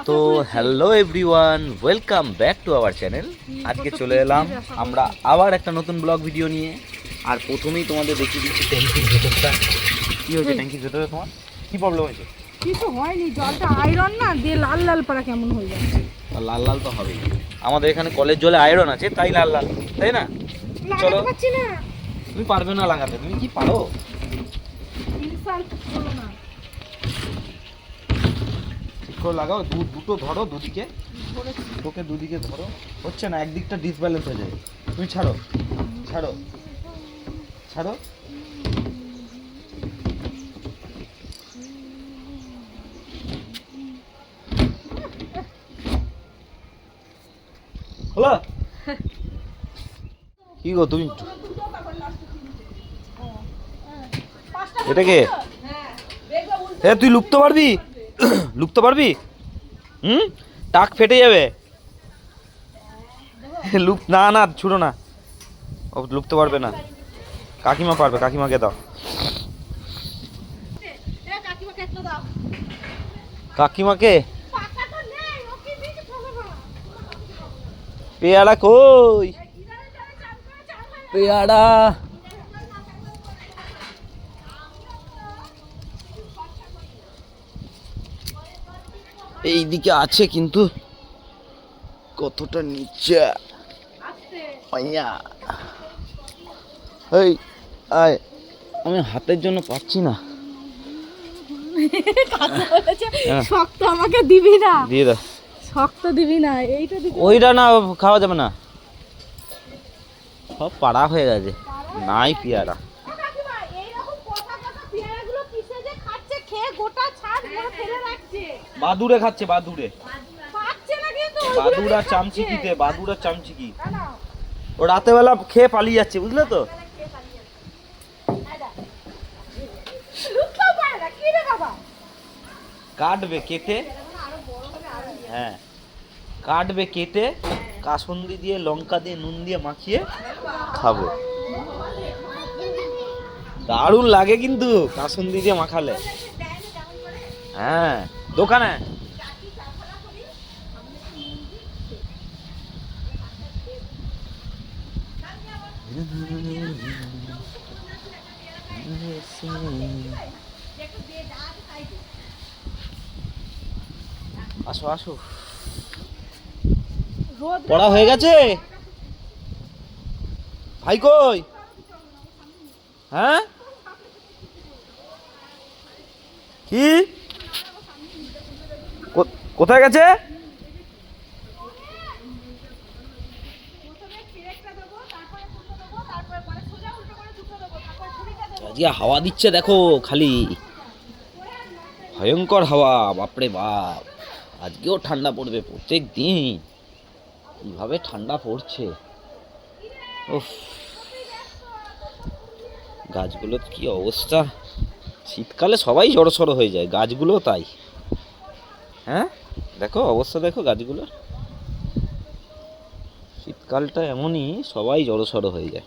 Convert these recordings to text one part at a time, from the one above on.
তো hello everyone, welcome back to our channel. আজকে চলে এলাম আমরা আবার একটা নতুন ব্লগ ভিডিও নিয়ে। আর প্রথমেই তোমাদের দেখিয়ে দিচ্ছি ট্যাঙ্কির ভেতরটা। কী হয়েছে ট্যাঙ্কির ভেতরে? তোমার কী প্রবলেম হয়েছে? কিছু হয়নি, জলটা আয়রন না দিয়ে লাল লাল পাড়া কেমন হয়ে যাচ্ছে। লাল লাল তো হবেই, আমাদের এখানে কলের জলে আয়রন আছে তাই লাল লাল, তাই না? চলো, পাচ্ছি না। তুমি পারবে না লাগাতে, তুমি কি পারো? ঠিক করে লাগাও, দুটো ধরো দুদিকে, তোকে দুদিকে ধরো। হচ্ছে না, একদিকটা ডিসব্যালেন্স হয়ে যাবে। তুমি ছাড়ো ছাড়ো ছাড়ো। হলো? কি গো তুমি, এটাকে এ তুই লুপ্ত পারবি? লুপ্ত পারবি? টাক ফেটে যাবে। না না ছুড়ো না, ও লুপ্ত পারবে না। কাকিমা পারবে, কাকিমাকে দাও। কাকিমাকে পেয়ারা কই? পেয়ারা এইদিকে আছে কিন্তু কতটা নিচে। এই আয়, আমি হাতের জন্য পাচ্ছি না। শক্ত আমাকে দিবি না, দিয়ে দাও। শক্ত দিবি না, এইটা দিবি। ওইটা না, খাওয়া যাবে না, সব পাড়া হয়ে গেছে, নাই পেয়ারা। বাদুড়ে খাচ্ছে, বাদুড়ে, বাদুড় আর চামচিকিতে, বাদুড় আর চামচিকি। ও রাতে বেলা খেয়ে পালিয়ে যাচ্ছে, বুঝলে তো? কাটবে কেটে, হ্যাঁ কাটবে কেটে, কাসুন্দি দিয়ে লঙ্কা দিয়ে নুন দিয়ে মাখিয়ে খাবো। দারুণ লাগে কিন্তু কাসুন্দি দিয়ে মাখালে। হ্যাঁ দোকানে আসো আসো। পড়া হয়ে গেছে? ভাই কই? হ্যাঁ কি কোথায় গেছে? আজকে হাওয়া দিচ্ছে দেখো, খালি ভয়ঙ্কর হাওয়া, বাপরে বাপ। আজকেও ঠান্ডা পড়বে, প্রত্যেক দিন কিভাবে ঠান্ডা পড়ছে। উফ, গাছগুলোর কি অবস্থা। শীতকালে সবাই জড়সড় হয়ে যায়, গাছগুলো তাই। হ্যাঁ দেখো অবস্থা, দেখো গাছগুলোর। শীতকালটা এমনই, সবাই জড়সড় হয়ে যায়।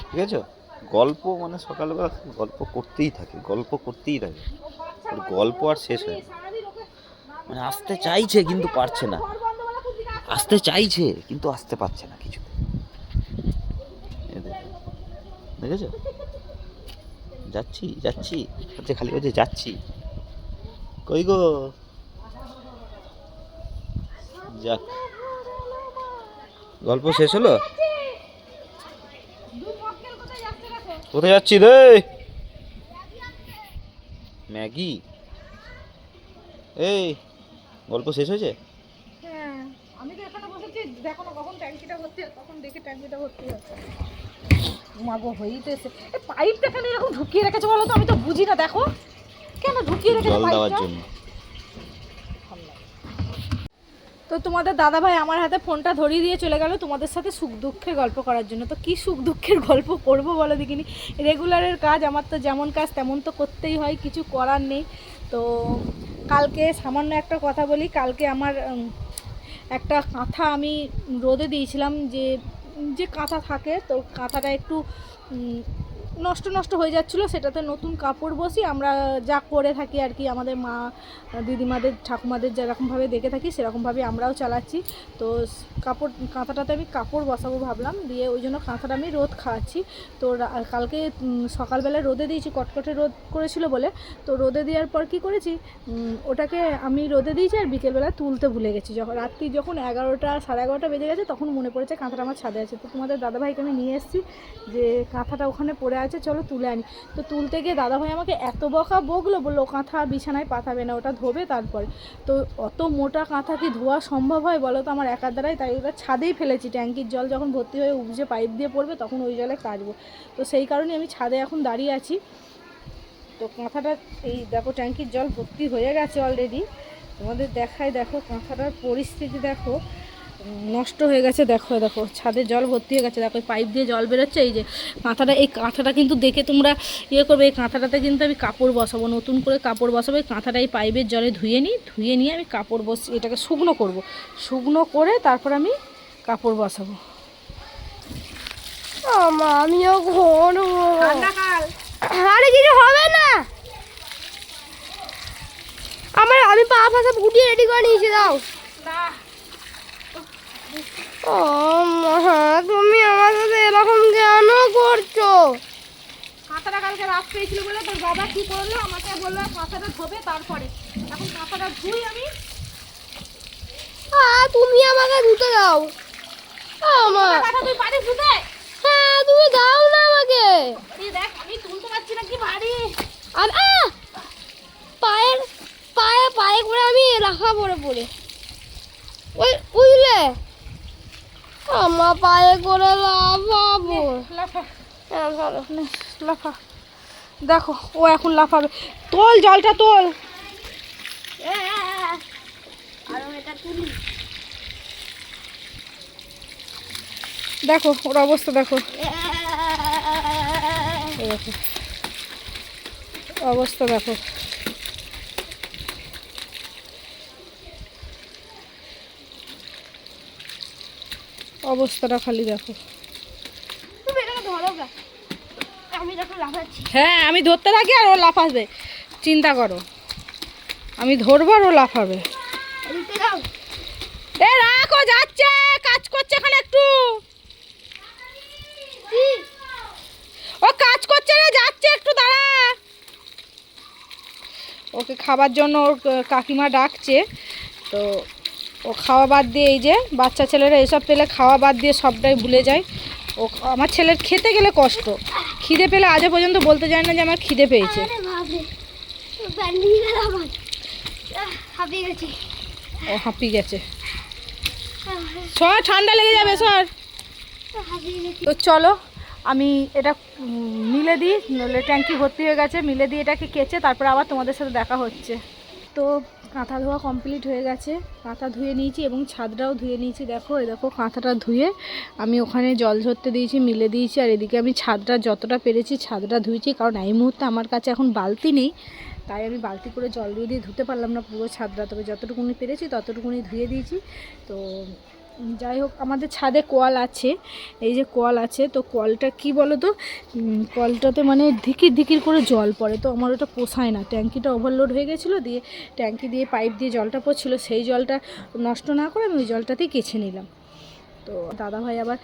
ঠিক আছে, গল্প মানে সকালবেলা গল্প করতেই থাকে, গল্প করতেই থাকে, গল্প আর শেষ হয় না। মানে আসতে চাইছে কিন্তু পারছে না, আসতে চাইছে কিন্তু আসতে পারছে না কিছুতে। দেখেছো, যাচ্ছি যাচ্ছি হচ্ছে, খালি হচ্ছে যাচ্ছি। কই গো? যাক, গল্প শেষ হলো। কোথায় যাচ্ছি রে? ম্যাগি? এই গল্প শেষ হয়েছে? হ্যাঁ, আমি তো এখানে বসেছি, দেখো না কখন ট্যাঙ্কিটা ভর্তি হয়, তখন দেখি ট্যাঙ্কিটা ভর্তি হচ্ছে। মাগো হইতেছে, এই পাইপটা কেন এরকম ঢুকিয়ে রেখেছে বলো তো? আমি তো বুঝি না, দেখো কেন ঢুকিয়ে রেখেছে জল দেওয়ার পাইপটা। জন্য। তো তোমাদের দাদা ভাই আমার হাতে ফোনটা ধরিয়ে দিয়ে চলে গেল তোমাদের সাথে সুখ দুঃখের গল্প করার জন্য। তো কি সুখ দুঃখের গল্প করব বলো দেখিনি? রেগুলারের কাজ আমার, তো যেমন কাজ তেমন তো করতেই হয়, কিছু করার নেই। তো কালকে সামান্য একটা কথা বলি, কালকে আমার একটা কাঁথা আমি রোদে দিয়েছিলাম, যে যে কাঁথা থাকে, তো কাঁথাটা একটু নষ্ট নষ্ট হয়ে যাচ্ছিলো, সেটাতে নতুন কাপড় বসি আমরা যা করে থাকি আর কি, আমাদের মা দিদিমাদের ঠাকুমাদের যেরকমভাবে দেখে থাকি সেরকমভাবে আমরাও চালাচ্ছি। তো কাঁথাটাতে আমি কাপড় বসাবো ভাবলাম, দিয়ে ওই জন্য কাঁথাটা আমি রোদ খাওয়াচ্ছি। তো কালকে সকালবেলায় রোদে দিয়েছি, কটকটে রোদ করেছিল বলে, তো রোদে দেওয়ার পর কি করেছি, ওটাকে আমি রোদে দিয়েছি আর বিকেলবেলা তুলতে ভুলে গেছি। রাত্রি যখন 11টা 11:30 বেজে গেছে তখন মনে পড়েছে কাঁথাটা আমার ছাদে আছে। তো তোমাদের দাদাভাইকে আমি নিয়ে এসেছি যে কাঁথাটা ওখানে পড়ে আছে, চলো তুলে আনি। তো তুলতে গিয়ে দাদাভাই আমাকে এত বকলো, বললো কাঁথা বিছানায় পাতাবে না, ওটা ধোবে তারপরে। তো অত মোটা কাঁথা কি ধোয়া সম্ভব হয় বলো তো আমার একার দ্বারাই, তাই ওটা ছাদেই ফেলেছি। ট্যাঙ্কির জল যখন ভর্তি হয়ে উপজে পাইপ দিয়ে পড়বে তখন ওই জলে কাচবো। তো সেই কারণে আমি ছাদে এখন দাঁড়িয়ে আছি। তো কাঁথাটা এই দেখো ট্যাঙ্কির জল ভর্তি হয়ে গেছে অলরেডি, তোমাদের দেখাই, দেখো কাঁথাটার পরিস্থিতি দেখো, নষ্ট হয়ে গেছে। দেখো দেখো ছাদে জল ভর্তি হয়ে গেছে, দেখো পাইপ দিয়ে জল বেরোচ্ছে। এই যে কাঁথাটা, এই কাঁথাটা কিন্তু দেখে তোমরা করবে, এই কাঁথাটাতে কিন্তু আমি কাপড় বসাবো, নতুন করে কাপড় বসাবো। এই কাঁথাটা এই পাইপের জলে ধুয়ে নিয়ে আমি কাপড় এটাকে শুকনো করব, শুকনো করে তারপর আমি কাপড় বসাবো। আমিও আরে কিছু হবে না, আমি পা ফাঁসা ফুটিয়ে রেডি করে নিয়েছি, দাও। ও মা, তুমি আমার সাথে এরকম কেন করছো? কাঁথাটা কালকে রাত পেয়েছিল বলে তোর বাবা কি করলো, আমাকে বললো কাঁথাটা ধোবে তারপরে। এখন কাঁথাটা ধুই আমি। তুমি আমাকে ধুতে দাও। আমার তুই পারিস ধুতে? হ্যাঁ, তুমি দাও না আমাকে। দেখ আমি তুলতে পারছি না, কি ভারী। আর পায়ে পায়ে পায়ে করে আমি রাখা পড়ে ওই বুঝলে, আমার পায়ে করে লাফাবো। লাফা, দেখো ও এখন লাফাবে। তোল জলটা তোল। দেখো ওর অবস্থা দেখো, অবস্থা দেখো। অবস্থাটা খালি দেখো। তুমি এটাকে ধরো গা, আমি দেখো লাফাচ্ছি। হ্যাঁ আমি ধরতে থাকি আর ও লাফাবে, চিন্তা করো। আমি ধরবো আর ও লাফাবে। ধুতে দাও। এ রাখো, যাচ্ছে কাজ করছে এখানে একটু। ও কাজ করছে রে, যাচ্ছে একটু দাঁড়া। ওকে খাবার জন্য ওর কাকিমা ডাকছে, তো ও খাওয়া বাদ দিয়ে, এই যে বাচ্চা ছেলেরা এসব পেলে খাওয়া বাদ দিয়ে সবটাই ভুলে যায়। ও আমার ছেলের খেতে গেলে কষ্ট, খিদে পেলে আজও পর্যন্ত বলতে যায় না যে আমার খিদে পেয়েছে। ও হাঁপিয়ে গেছে, সর ঠান্ডা লেগে যাবে সর। তো চলো আমি এটা মিলে দিই, নইলে ট্যাঙ্কি ভর্তি হয়ে গেছে, মিলে দিয়ে এটাকে কেচে তারপরে আবার তোমাদের সাথে দেখা হচ্ছে। তো কাঁথা ধোয়া কমপ্লিট হয়ে গেছে, কাঁথা ধুয়ে নিয়েছি এবং ছাদটাও ধুয়ে নিয়েছি। দেখো এই দেখো কাঁথাটা ধুয়ে আমি ওখানে জল ঝরতে দিয়েছি, মিলে দিয়েছি, আর এদিকে আমি ছাদটা যতটা পেরেছি ছাদটা ধুয়েছি, কারণ এই মুহূর্তে আমার কাছে এখন বালতি নেই, তাই আমি বালতি করে জল দিয়ে ধুতে পারলাম না পুরো ছাদটা, তবে যতটুকুনি পেরেছি ততটুকুনি ধুয়ে দিয়েছি। তো যাই হোক, আমাদের ছাদে কল আছে, এই যে কল আছে, তো কলটা কি বলো তো, কলটাতে মানে ধিকির করে জল পড়ে, তো আমার ওটা পোষায় না। ট্যাঙ্কিটা ওভারলোড হয়ে গেছিলো, দিয়ে ট্যাঙ্কি দিয়ে পাইপ দিয়ে জলটা পড়ছিলো, সেই জলটা নষ্ট না করে আমি ওই জলটাতেই কেচে নিলাম। তো দাদাভাই আবার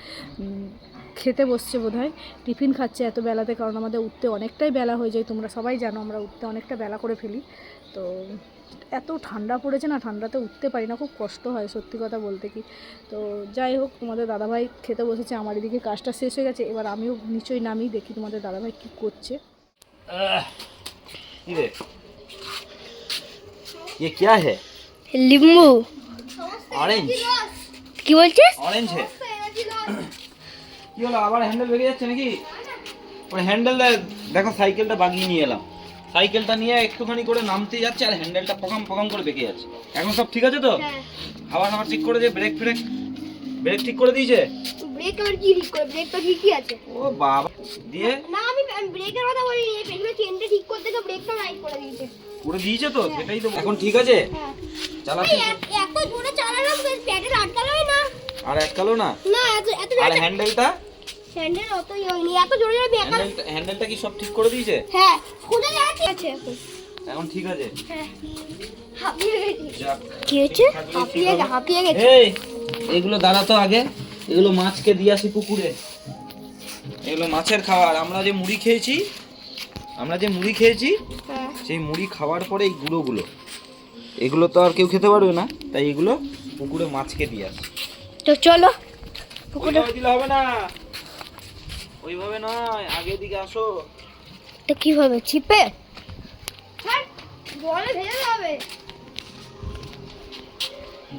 খেতে বসছে বোধহয়, টিফিন খাচ্ছে এত বেলাতে, কারণ আমাদের উঠতে অনেকটাই বেলা হয়ে যায়, তোমরা সবাই জানো আমরা উঠতে অনেকটা বেলা করে ফেলি। তো এত ঠান্ডা পড়েছে না, ঠান্ডাতে উঠতে পারি না, খুব কষ্ট হয় সত্যি কথা বলতে কি। তো যাই হোক, তোমাদের দাদাভাই খেতে বসেছে, আমার এদিকে কাজটা শেষ হয়ে গেছে, এবার আমিও নিচই নামি দেখি তোমাদের দাদাভাই কী করছে। ये क्या है? লিম্বু। ऑरेंज? কি বলছিস? ऑरेंज है। কি হলো, আবার হ্যান্ডেল বেরিয়ে যাচ্ছে নাকি? ওই হ্যান্ডেল দেখো, সাইকেলটা বাগিয়ে নিয়ে এলাম, সাইকেলটা নিয়ে একটুখানি করে নামতে যাচ্ছে আর হ্যান্ডেলটা পকাম করে বেঁকে যাচ্ছে। এখন সব ঠিক আছে তো? হাওয়া ঠিক করে দিয়ে, ব্রেক ঠিক করে দিয়েছে। ব্রেক আর কি ঠিক করে, ব্রেক তো ঠিকই আছে। ও বাবা, দিয়ে না আমি ব্রেকের কথা বলিনি, এই পেছনে চেনটা ঠিক করতে তো ব্রেকটা রাইট করে দিয়েছে। করে দিয়েছে তো, সেটাই তো। এখন ঠিক আছে, চালাতে এত জোরে চালালাম তো প্যাডেল আটকালোই না। আর আটকালো না? না এত আর হ্যান্ডেলটা স্যান্ডেল অত হয়নি, এত জোরে জোরে বেকার। হ্যান্ডেলটা কি সব ঠিক করে দিয়েছে? হ্যাঁ, কোথায় যাচ্ছে আছে এখন? এখন ঠিক আছে। হ্যাঁ, হাঁপিয়ে গেছি। যাক। কি হয়েছে? হাঁপিয়ে গেছে। এই এগুলো দাঁড়া তো আগে, এগুলো মাছকে দিয়ে আসি পুকুরে। এগুলো মাছের খাবার। আমরা যে মুড়ি খেয়েছি হ্যাঁ। সেই মুড়ি খাওয়ার পরে এই গুঁড়োগুলো, এগুলো তো আর কেউ খেতে পারবে না, তাই এগুলো পুকুরে মাছকে দিয়ে আসি। তো চলো ওইভাবে দিলে হবে না, ওইভাবে নয়, আগে দিকে আসো। তো কিভাবে? ছিপে? জলে ভেজে যাবে।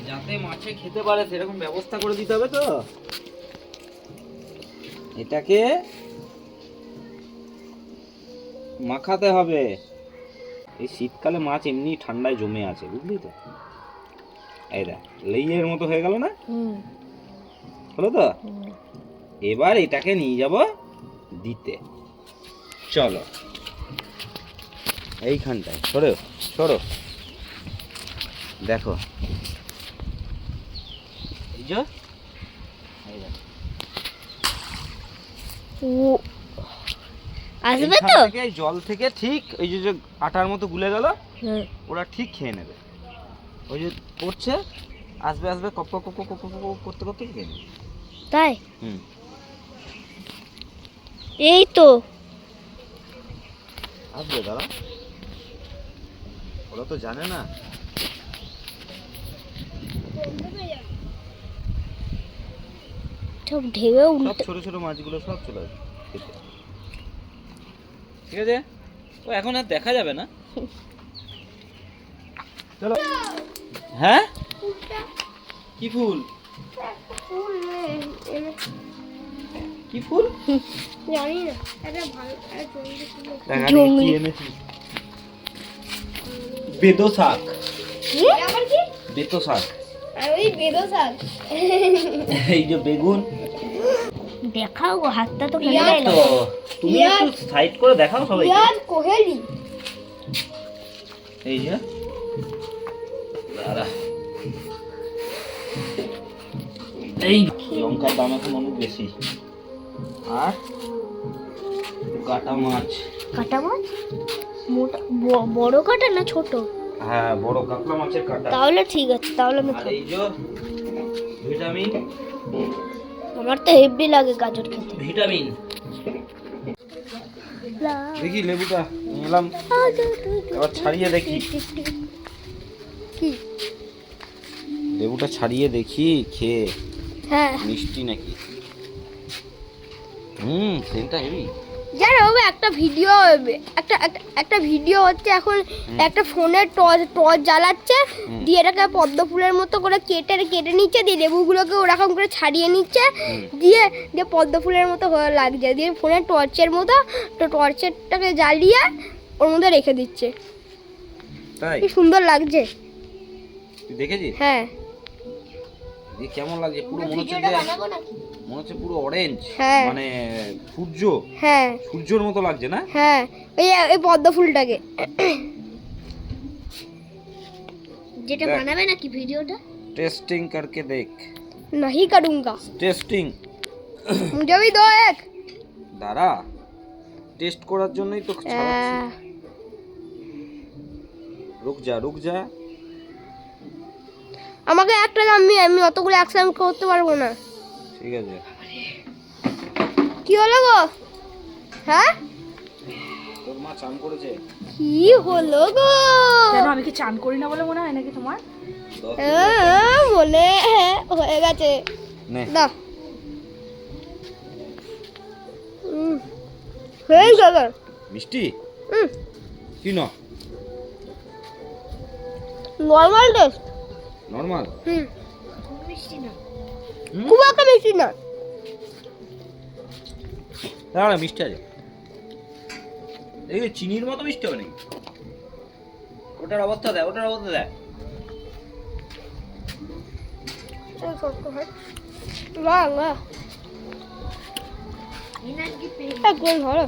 যাতে মাছে খেতে পারে সেরকম ব্যবস্থা করে দিতে হবে তো। এটাকে মাখাতে হবে। এই শীতকালে মাছ এমনি ঠান্ডায় জমে আছে, বুঝলি তো? এই দেখ লেইয়ের মতো হয়ে গেল না? হলো তো? এবার এটাকে নিয়ে যাব দিতে। চলো এইখানটায় সরো সরো, দেখো এই যে আসবে তো? জল থেকে ঠিক ওই যে যে আটার মতো গুলে গেল, ওরা ঠিক খেয়ে নেবে। ওই যে পড়ছে, আসবে আসবে, কপ কপ কপ কপ কপ কপ করতে করতে খেয়ে নেবে। তাই? হুম, এই তো আসবে, দাঁড়া, ওরা তো জানে না। সব ঢেবে সব উল্টে। ছোট ছোট মাছগুলো সব চলে আসবে খেতে। ঠিক আছে, ও এখন আর দেখা যাবে না। চলো। হ্যাঁ, কি ফুল? কি ফুল? জানি না, এটা ভালো দেখা দেখি কি এনেছি। বেদো শাক। আবার কি? বেতো শাক। আর ওই বেদো শাক। এই যে বেগুন। দেখাও গো, হাতটা তো এই তো, তুমি একটু সাইড করে দেখাও সবাইকে। পেঁয়াজ কোহেলি। এই যে দাঁড়া, এই লঙ্কার দাম এখন অনেক বেশি। আর কাটা মাছ। কাটা মাছ? মোটা বড় কাটা না ছোট? হ্যাঁ, বড় কাতলা মাছের কাটা। তাহলে ঠিক আছে, তাহলে আমি আর এই যে ভিটামিন। আমার তো হেভি লাগে গাজর খেতে। ভিটামিন দেখি, লেবুটা নিলাম, এবার ছাড়িয়ে দেখি। কি? লেবুটা ছাড়িয়ে দেখি খেয়ে হ্যাঁ, মিষ্টি নাকি। সেটা হেভি। জানো বাবা, একটা ভিডিও একটা ভিডিও হচ্ছে এখন। একটা ফোনের টর্চ জ্বালাচ্ছে, দিয়ে এটাকে পদ্ম ফুলের মতো করে কেটে কেটে নিচ্ছে, দিয়ে লেবুগুলোকে ওরকম করে ছাড়িয়ে নিচ্ছে, দিয়ে দিয়ে পদ্ম ফুলের মতো লাগছে, দিয়ে ফোনের টর্চের মতো, তো টর্চেরটাকে জ্বালিয়ে ওর মধ্যে রেখে দিচ্ছে। তাই? কি সুন্দর লাগছে। তুই দেখেছিস? হ্যাঁ, কেমন লাগছে? পুরো মনে হচ্ছে যে, মনে হচ্ছে পুরো অরেঞ্জ, হ্যাঁ। মানে সূর্য, হ্যাঁ, সূর্যের মতো লাগছে না? হ্যাঁ, এই পদ্ম ফুলটাকে যেটা দেখ। বানাবে নাকি ভিডিওটা? टेस्टिंग करके देख। नहीं करूँगा। টেস্টিং मुझे भी दो एक। দাঁড়া, টেস্ট করার জন্যই তো ছাড়াচ্ছি। রুক যা। আমাকে একটা দাম, আমি অতগুলো একসাথে করতে পারবো না। ঠিক আছে। কি হলো গো? হ্যাঁ, তোর মা চান করেছে? কি হলো গো? কেন, আমি কি চান করি না বলে মনে হয় নাকি তোমার? মনে হয়ে গেছে। নে, দাও। হয়ে গেল। মিষ্টি কি না? Normal test. নরমাল? মিষ্টি না, খুব একটা মিষ্টি না। দাঁড়া, মিষ্টি আছে। এই চিনির মতো মিষ্টি হবে নাকি? ওটার অবস্থা দেয়। না, একদম ভালো।